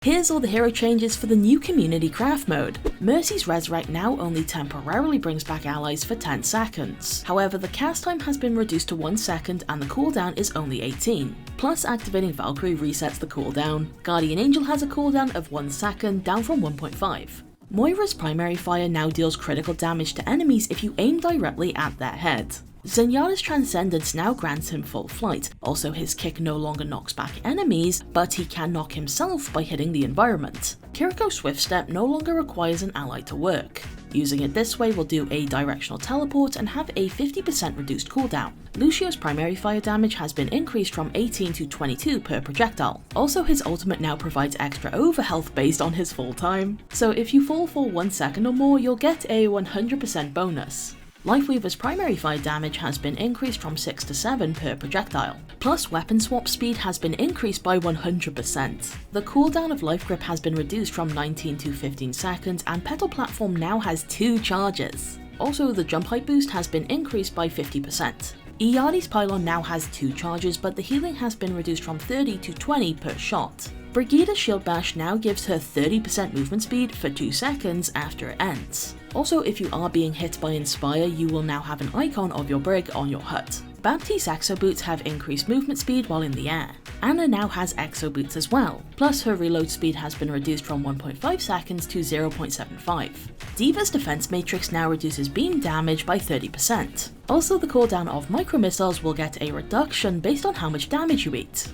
Here's all the hero changes for the new community craft mode. Mercy's Resurrect now only temporarily brings back allies for 10 seconds. However, the cast time has been reduced to 1 second and the cooldown is only 18. Plus, activating Valkyrie resets the cooldown. Guardian Angel has a cooldown of 1 second, down from 1.5. Moira's primary fire now deals critical damage to enemies if you aim directly at their head. Zenyatta's Transcendence now grants him full flight, also his kick no longer knocks back enemies, but he can knock himself by hitting the environment. Kiriko's Swift Step no longer requires an ally to work. Using it this way will do a directional teleport and have a 50% reduced cooldown. Lucio's primary fire damage has been increased from 18 to 22 per projectile. Also, his ultimate now provides extra overhealth based on his fall time, so if you fall for 1 second or more, you'll get a 100% bonus. Lifeweaver's primary fire damage has been increased from 6 to 7 per projectile. Plus, weapon swap speed has been increased by 100%. The cooldown of Life Grip has been reduced from 19 to 15 seconds, and Petal Platform now has 2 charges. Also, the jump height boost has been increased by 50%. Illari's Pylon now has 2 charges, but the healing has been reduced from 30 to 20 per shot. Brigitte's Shield Bash now gives her 30% movement speed for 2 seconds after it ends. Also, if you are being hit by Inspire, you will now have an icon of your Brig on your hut. Baptiste's Exo Boots have increased movement speed while in the air. Anna now has Exo Boots as well, plus her reload speed has been reduced from 1.5 seconds to 0.75. Diva's Defense Matrix now reduces beam damage by 30%. Also, the cooldown of Micro Missiles will get a reduction based on how much damage you eat.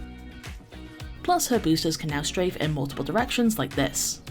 Plus, her boosters can now strafe in multiple directions like this.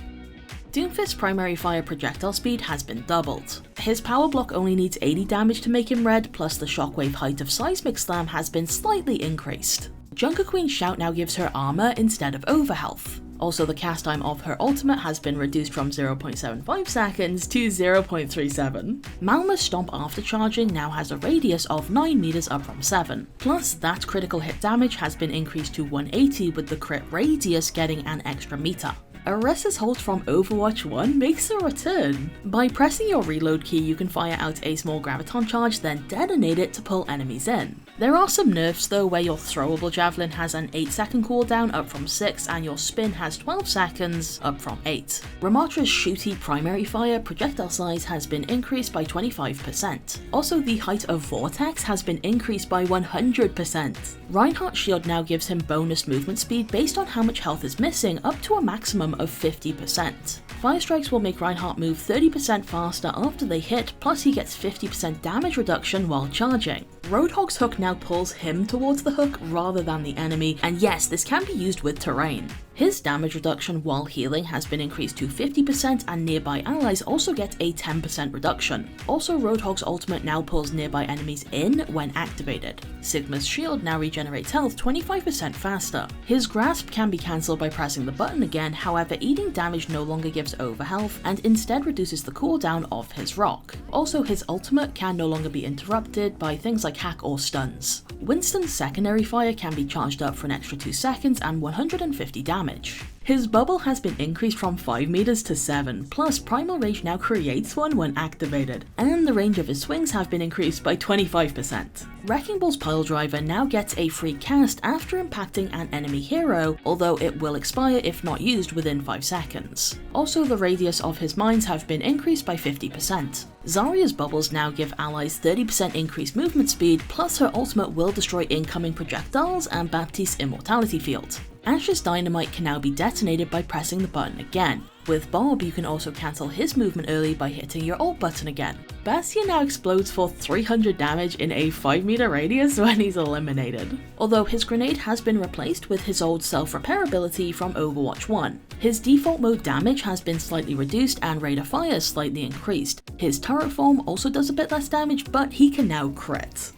Doomfist's primary fire projectile speed has been doubled. His power block only needs 80 damage to make him red, plus the shockwave height of Seismic Slam has been slightly increased. Junker Queen's Shout now gives her armor instead of overhealth. Also, the cast time of her ultimate has been reduced from 0.75 seconds to 0.37. Malma's Stomp after charging now has a radius of 9 meters up from 7. Plus, that critical hit damage has been increased to 180 with the crit radius getting an extra meter. Orisa's Hold from Overwatch 1 makes a return. By pressing your reload key, you can fire out a small graviton charge, then detonate it to pull enemies in. There are some nerfs though, where your throwable javelin has an 8-second cooldown up from 6 and your spin has 12 seconds up from 8. Ramattra's shooty primary fire projectile size has been increased by 25%. Also, the height of Vortex has been increased by 100%. Reinhardt's shield now gives him bonus movement speed based on how much health is missing, up to a maximum of 50%. Fire strikes will make Reinhardt move 30% faster after they hit, plus he gets 50% damage reduction while charging. Roadhog's hook now pulls him towards the hook rather than the enemy, and yes, this can be used with terrain. His damage reduction while healing has been increased to 50%, and nearby allies also get a 10% reduction. Also, Roadhog's ultimate now pulls nearby enemies in when activated. Sigma's shield now regenerates health 25% faster. His grasp can be cancelled by pressing the button again, however eating damage no longer gives overhealth and instead reduces the cooldown of his rock. Also, his ultimate can no longer be interrupted by things like hack or stuns. Winston's secondary fire can be charged up for an extra 2 seconds and 150 damage. His bubble has been increased from 5 meters to 7, plus Primal Rage now creates one when activated, and the range of his swings have been increased by 25%. Wrecking Ball's Piledriver now gets a free cast after impacting an enemy hero, although it will expire if not used within 5 seconds. Also, the radius of his mines have been increased by 50%. Zarya's bubbles now give allies 30% increased movement speed, plus her ultimate will destroy incoming projectiles and Baptiste's Immortality Field. Ashe's Dynamite can now be detonated by pressing the button again. With Bob, you can also cancel his movement early by hitting your ult button again. Bastion now explodes for 300 damage in a 5 meter radius when he's eliminated. Although his grenade has been replaced with his old self-repair ability from Overwatch 1. His default mode damage has been slightly reduced and rate of fire slightly increased. His turret form also does a bit less damage, but he can now crit.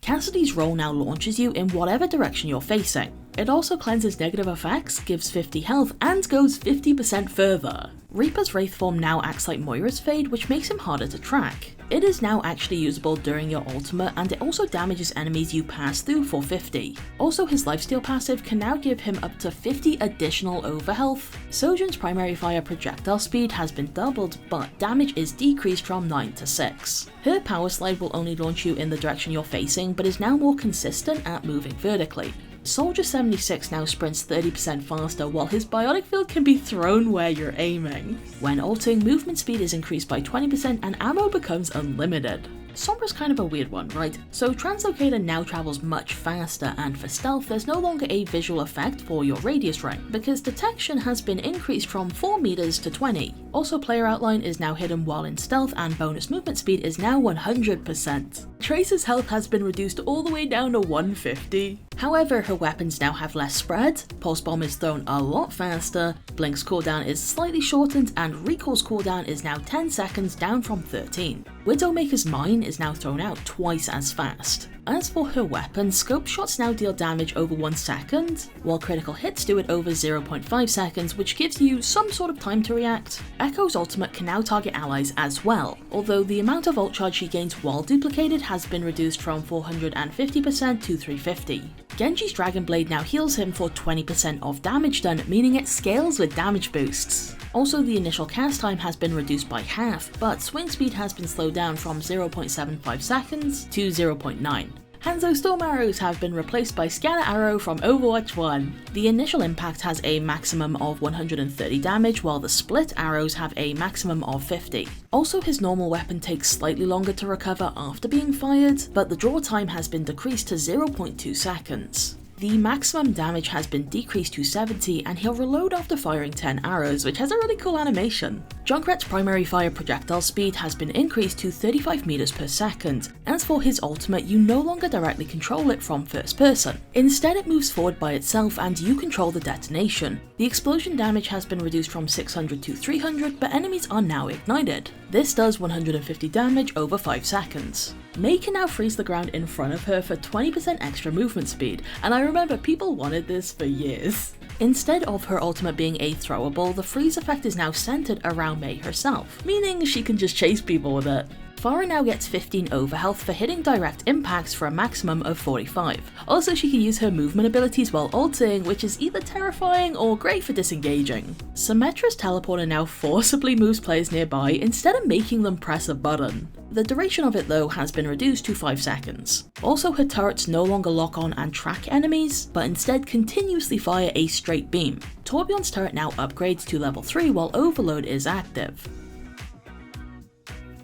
Cassidy's roll now launches you in whatever direction you're facing. It also cleanses negative effects, gives 50 health, and goes 50% further. Reaper's Wraith form now acts like Moira's Fade, which makes him harder to track. It is now actually usable during your ultimate, and it also damages enemies you pass through for 50. Also, his lifesteal passive can now give him up to 50 additional overhealth. Sojourn's primary fire projectile speed has been doubled, but damage is decreased from 9 to 6. Her power slide will only launch you in the direction you're facing, but is now more consistent at moving vertically. Soldier 76 now sprints 30% faster while his biotic field can be thrown where you're aiming. When ulting, movement speed is increased by 20% and ammo becomes unlimited. Sombra's kind of a weird one, right? So Translocator now travels much faster, and for stealth there's no longer a visual effect for your radius ring, because detection has been increased from 4 meters to 20. Also, player outline is now hidden while in stealth, and bonus movement speed is now 100%. Tracer's health has been reduced all the way down to 150. However, her weapons now have less spread, Pulse Bomb is thrown a lot faster, Blink's cooldown is slightly shortened, and Recall's cooldown is now 10 seconds down from 13. Widowmaker's Mine is now thrown out twice as fast. As for her weapon, scope shots now deal damage over 1 second, while critical hits do it over 0.5 seconds, which gives you some sort of time to react. Echo's ultimate can now target allies as well, although the amount of ult charge she gains while duplicated has been reduced from 450% to 350. Genji's Dragon Blade now heals him for 20% of damage done, meaning it scales with damage boosts. Also, the initial cast time has been reduced by half, but swing speed has been slowed down from 0.75 seconds to 0.9. Hanzo Storm Arrows have been replaced by Scatter Arrow from Overwatch 1. The initial impact has a maximum of 130 damage, while the split arrows have a maximum of 50. Also, his normal weapon takes slightly longer to recover after being fired, but the draw time has been decreased to 0.2 seconds. The maximum damage has been decreased to 70, and he'll reload after firing 10 arrows, which has a really cool animation. Junkrat's primary fire projectile speed has been increased to 35 meters per second. As for his ultimate, you no longer directly control it from first person. Instead, it moves forward by itself and you control the detonation. The explosion damage has been reduced from 600 to 300, but enemies are now ignited. This does 150 damage over 5 seconds. Mei can now freeze the ground in front of her for 20% extra movement speed, and I remember people wanted this for years. Instead of her ultimate being a throwable, the freeze effect is now centered around Mei herself, meaning she can just chase people with it. Pharah now gets 15 overhealth for hitting direct impacts for a maximum of 45. Also, she can use her movement abilities while ulting, which is either terrifying or great for disengaging. Symmetra's teleporter now forcibly moves players nearby instead of making them press a button. The duration of it though has been reduced to 5 seconds. Also, her turrets no longer lock on and track enemies, but instead continuously fire a straight beam. Torbjorn's turret now upgrades to level 3 while Overload is active.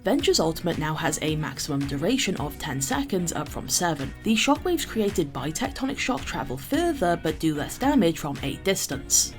Venture's ultimate now has a maximum duration of 10 seconds, up from 7. The shockwaves created by tectonic shock travel further but do less damage from a distance.